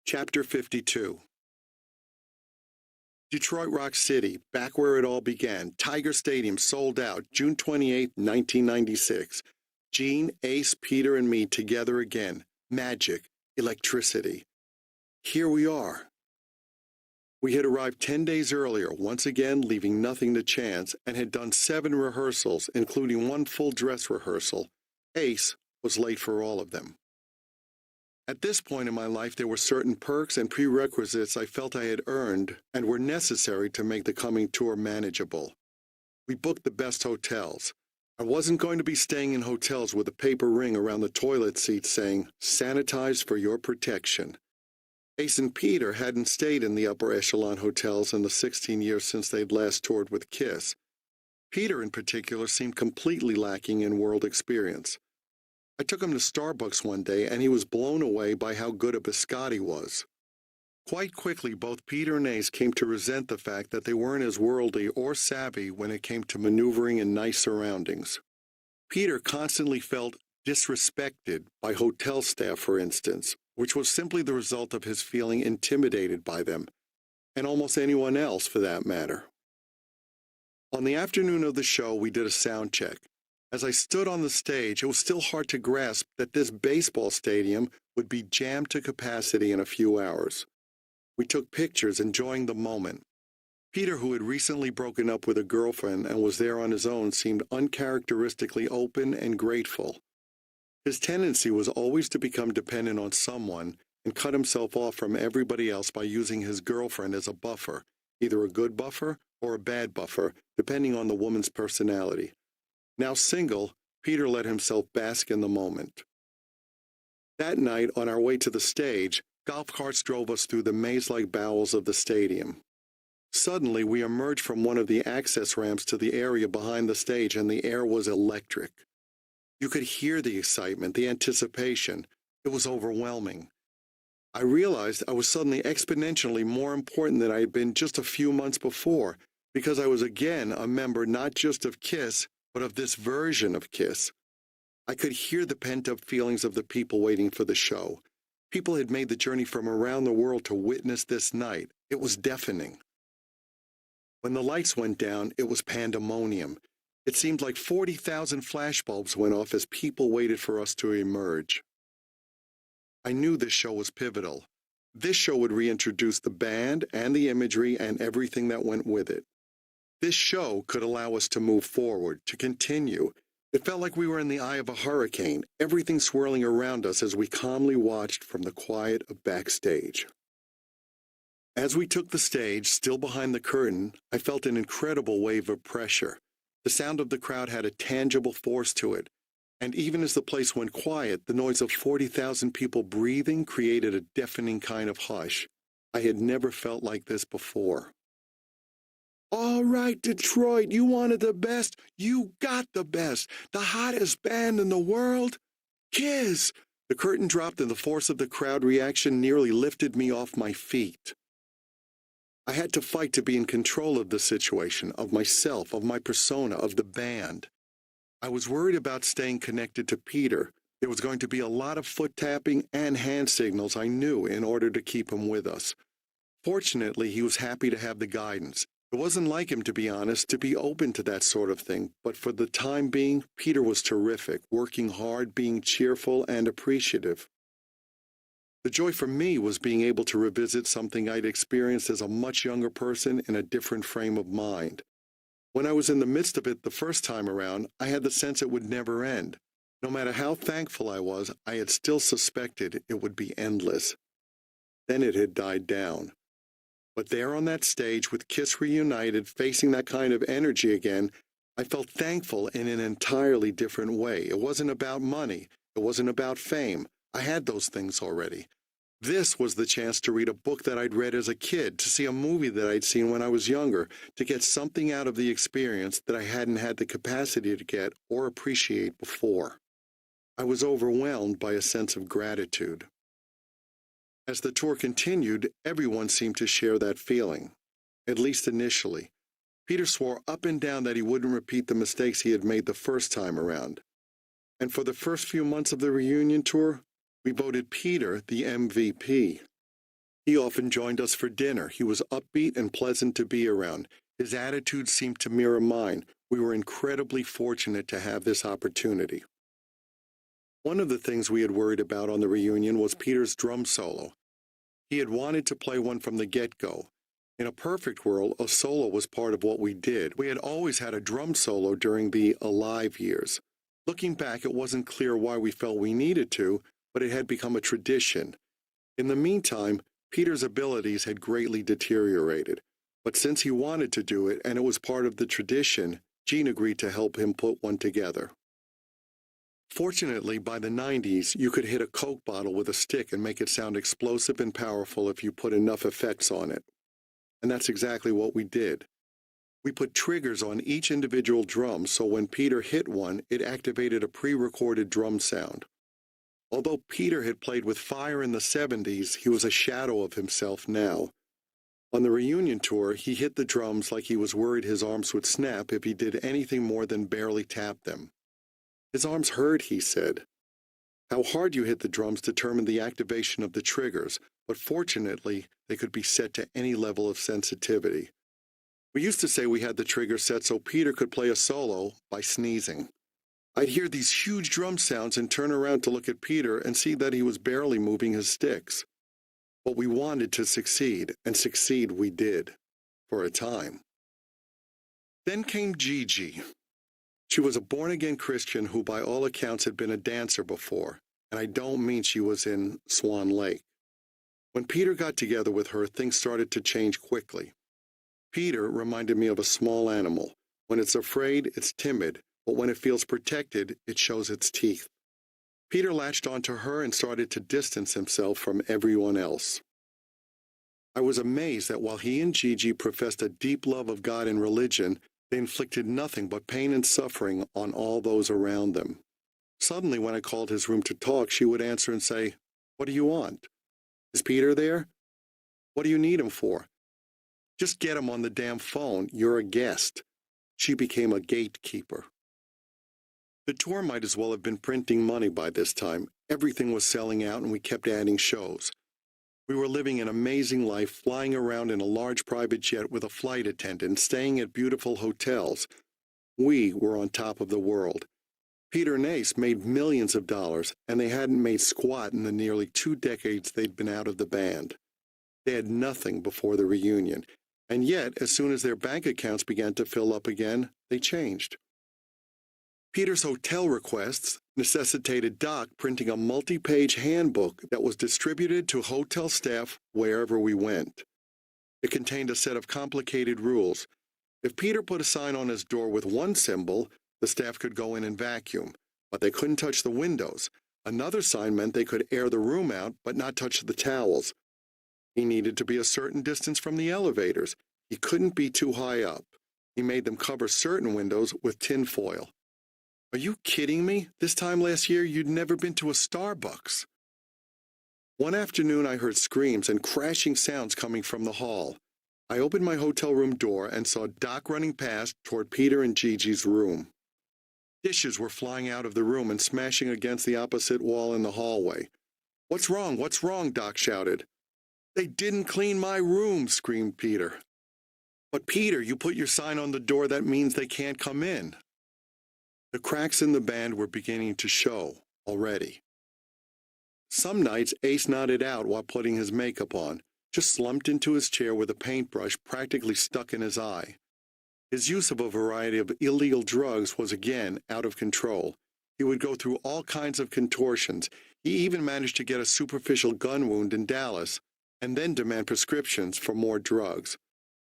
Chapter 52. Detroit Rock City, back where it all began. Tiger Stadium sold out, June 28, 1996. Gene, Ace, Peter, and me together again. Magic, electricity. Here we are. We had arrived 10 days earlier, once again leaving nothing to chance, and had done 7 rehearsals, including 1 full dress rehearsal. Ace was late for all of them. At this point in my life, there were certain perks and prerequisites I felt I had earned and were necessary to make the coming tour manageable. We booked the best hotels. I wasn't going to be staying in hotels with a paper ring around the toilet seat saying, "Sanitize for your protection." Ace and Peter hadn't stayed in the upper echelon hotels in the 16 years since they'd last toured with Kiss. Peter, in particular, seemed completely lacking in world experience. I took him to Starbucks one day, and he was blown away by how good a biscotti was. Quite quickly, both Peter and Ace came to resent the fact that they weren't as worldly or savvy when it came to maneuvering in nice surroundings. Peter constantly felt disrespected by hotel staff, for instance, which was simply the result of his feeling intimidated by them, and almost anyone else for that matter. On the afternoon of the show, we did a sound check. As I stood on the stage, it was still hard to grasp that this baseball stadium would be jammed to capacity in a few hours. We took pictures, enjoying the moment. Peter, who had recently broken up with a girlfriend and was there on his own, seemed uncharacteristically open and grateful. His tendency was always to become dependent on someone and cut himself off from everybody else by using his girlfriend as a buffer, either a good buffer or a bad buffer, depending on the woman's personality. Now single, Peter let himself bask in the moment. That night, on our way to the stage, golf carts drove us through the maze-like bowels of the stadium. Suddenly, we emerged from one of the access ramps to the area behind the stage, and the air was electric. You could hear the excitement, the anticipation. It was overwhelming. I realized I was suddenly exponentially more important than I had been just a few months before, because I was again a member not just of Kiss, but of this version of Kiss. I could hear the pent-up feelings of the people waiting for the show. People had made the journey from around the world to witness this night. It was deafening. When the lights went down, it was pandemonium. It seemed like 40,000 flashbulbs went off as people waited for us to emerge. I knew this show was pivotal. This show would reintroduce the band and the imagery and everything that went with it. This show could allow us to move forward, to continue. It felt like we were in the eye of a hurricane, everything swirling around us as we calmly watched from the quiet of backstage. As we took the stage, still behind the curtain, I felt an incredible wave of pressure. The sound of the crowd had a tangible force to it, and even as the place went quiet, the noise of 40,000 people breathing created a deafening kind of hush. I had never felt like this before. "All right, Detroit, you wanted the best. You got the best. The hottest band in the world. Kiss!" The curtain dropped and the force of the crowd reaction nearly lifted me off my feet. I had to fight to be in control of the situation, of myself, of my persona, of the band. I was worried about staying connected to Peter. There was going to be a lot of foot tapping and hand signals, I knew, in order to keep him with us. Fortunately, he was happy to have the guidance. It wasn't like him, to be honest, to be open to that sort of thing, but for the time being, Peter was terrific, working hard, being cheerful and appreciative. The joy for me was being able to revisit something I'd experienced as a much younger person in a different frame of mind. When I was in the midst of it the first time around, I had the sense it would never end. No matter how thankful I was, I had still suspected it would be endless. Then it had died down. But there on that stage, with Kiss reunited, facing that kind of energy again, I felt thankful in an entirely different way. It wasn't about money. It wasn't about fame. I had those things already. This was the chance to read a book that I'd read as a kid, to see a movie that I'd seen when I was younger, to get something out of the experience that I hadn't had the capacity to get or appreciate before. I was overwhelmed by a sense of gratitude. As the tour continued, everyone seemed to share that feeling, at least initially. Peter swore up and down that he wouldn't repeat the mistakes he had made the first time around. And for the first few months of the reunion tour, we voted Peter the MVP. He often joined us for dinner. He was upbeat and pleasant to be around. His attitude seemed to mirror mine. We were incredibly fortunate to have this opportunity. One of the things we had worried about on the reunion was Peter's drum solo. He had wanted to play one from the get-go. In a perfect world, a solo was part of what we did. We had always had a drum solo during the Alive years. Looking back, it wasn't clear why we felt we needed to, but it had become a tradition. In the meantime, Peter's abilities had greatly deteriorated. But since he wanted to do it, and it was part of the tradition, Gene agreed to help him put one together. Fortunately, by the 90s, you could hit a Coke bottle with a stick and make it sound explosive and powerful if you put enough effects on it. And that's exactly what we did. We put triggers on each individual drum, so when Peter hit one, it activated a pre-recorded drum sound. Although Peter had played with fire in the 70s, he was a shadow of himself now. On the reunion tour, he hit the drums like he was worried his arms would snap if he did anything more than barely tap them. His arms hurt, he said. How hard you hit the drums determined the activation of the triggers, but fortunately, they could be set to any level of sensitivity. We used to say we had the trigger set so Peter could play a solo by sneezing. I'd hear these huge drum sounds and turn around to look at Peter and see that he was barely moving his sticks. But we wanted to succeed, and succeed we did, for a time. Then came Gigi. She was a born-again Christian who by all accounts had been a dancer before, and I don't mean she was in Swan Lake. When Peter got together with her, things started to change quickly. Peter reminded me of a small animal. When it's afraid, it's timid, but when it feels protected, it shows its teeth. Peter latched onto her and started to distance himself from everyone else. I was amazed that while he and Gigi professed a deep love of God and religion, they inflicted nothing but pain and suffering on all those around them. Suddenly, when I called his room to talk, she would answer and say, "What do you want? Is Peter there? What do you need him for? Just get him on the damn phone. You're a guest." She became a gatekeeper. The tour might as well have been printing money by this time. Everything was selling out and we kept adding shows. We were living an amazing life, flying around in a large private jet with a flight attendant, staying at beautiful hotels. We were on top of the world. Peter and Ace made millions of dollars, and they hadn't made squat in the nearly 2 decades they'd been out of the band. They had nothing before the reunion, and yet, as soon as their bank accounts began to fill up again, they changed. Peter's hotel requests necessitated Doc printing a multi-page handbook that was distributed to hotel staff wherever we went. It contained a set of complicated rules. If Peter put a sign on his door with one symbol, the staff could go in and vacuum, but they couldn't touch the windows. Another sign meant they could air the room out, but not touch the towels. He needed to be a certain distance from the elevators. He couldn't be too high up. He made them cover certain windows with tinfoil. Are you kidding me? This time last year, you'd never been to a Starbucks. One afternoon, I heard screams and crashing sounds coming from the hall. I opened my hotel room door and saw Doc running past toward Peter and Gigi's room. Dishes were flying out of the room and smashing against the opposite wall in the hallway. "What's wrong? What's wrong?" Doc shouted. "They didn't clean my room," screamed Peter. "But Peter, you put your sign on the door that means they can't come in." The cracks in the band were beginning to show already. Some nights Ace nodded out while putting his makeup on, just slumped into his chair with a paintbrush practically stuck in his eye. His use of a variety of illegal drugs was again out of control. He would go through all kinds of contortions. He even managed to get a superficial gun wound in Dallas, and then demand prescriptions for more drugs.